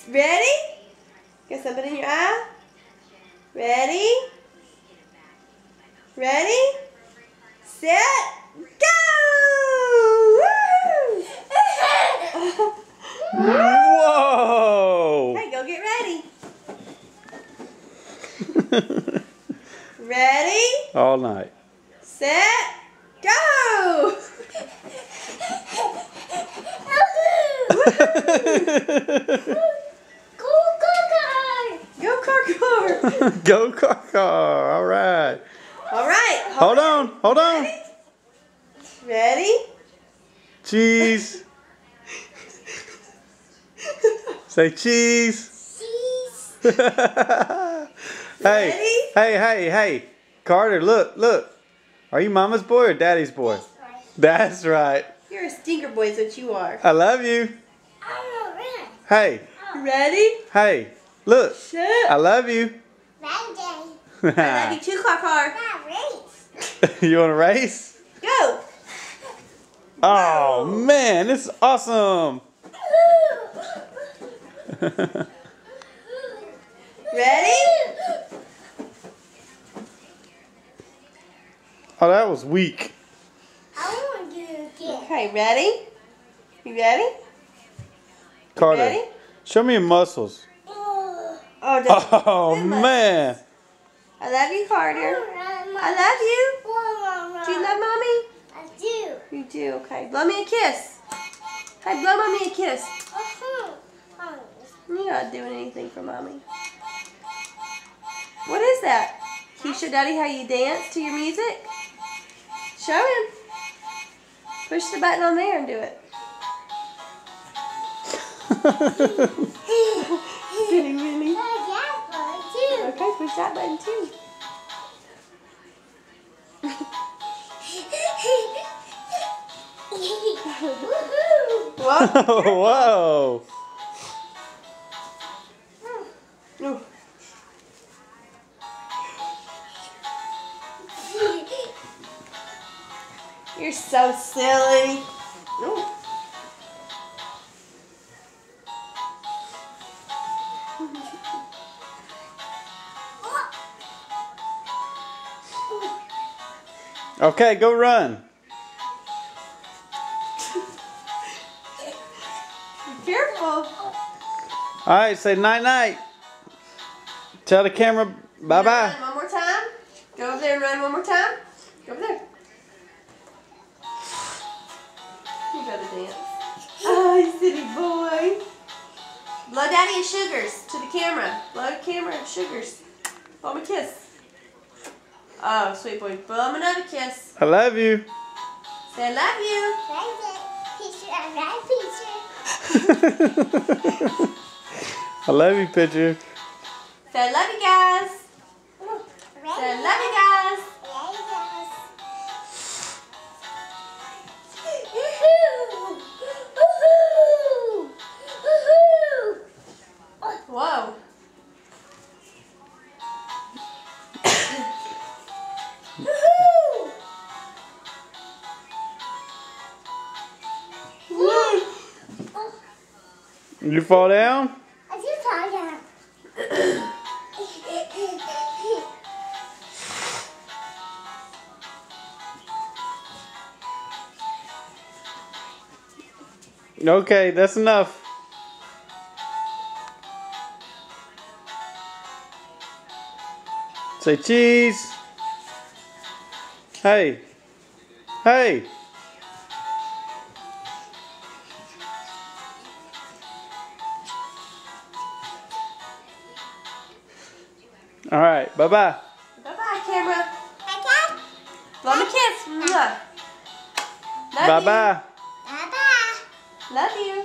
Ready? Get something in your eye. Ready? Ready? Set. Go! Whoa! Hey, go get ready. Ready? All night. Set. Go! Go car. Go car. All right. All right. Hold on. Hold on. Ready? Ready? Cheese. Say cheese. Cheese. Hey. Hey. Carter, look. Are you mama's boy or daddy's boy? That's right. You're a stinker boy is what you are. I love you. Hey. Ready? Hey. Look. Shut. I love you. I love you too, car. You want to race? Go. Oh, man. This is awesome. Ready? Oh, that was weak. Okay, ready? You ready? Carter, Ready? show me your muscles. Oh, man. I love you, Carter. I love you. Do you love Mommy? I do. You do, okay. Blow me a kiss. Hey, blow Mommy a kiss. You're not doing anything for Mommy. What is that? Can you show Daddy how you dance to your music? Show him. Push the button on there and do it. Silly Willy. Okay, push that button too. What? Whoa. Ooh. You're so silly. Ooh. Okay, go run. Be careful. All right, say night-night. Tell the camera bye-bye. Run one more time. Go over there and run one more time. Go over there. You gotta dance. Oh, you silly boy. Blow Daddy and sugars to the camera. Blow the camera and sugars. Blow him a kiss. Oh, sweet boy. Blow him another kiss. I love you. Say I love you. I love you, picture. Say I love you guys. Say I love you guys. Whoa. You fall down? I did fall down. Okay, that's enough. Say cheese. Hey. Hey. All right, bye-bye. Bye-bye, camera. Blow me a kiss. Mwah. Love Bye-bye. you. Love you.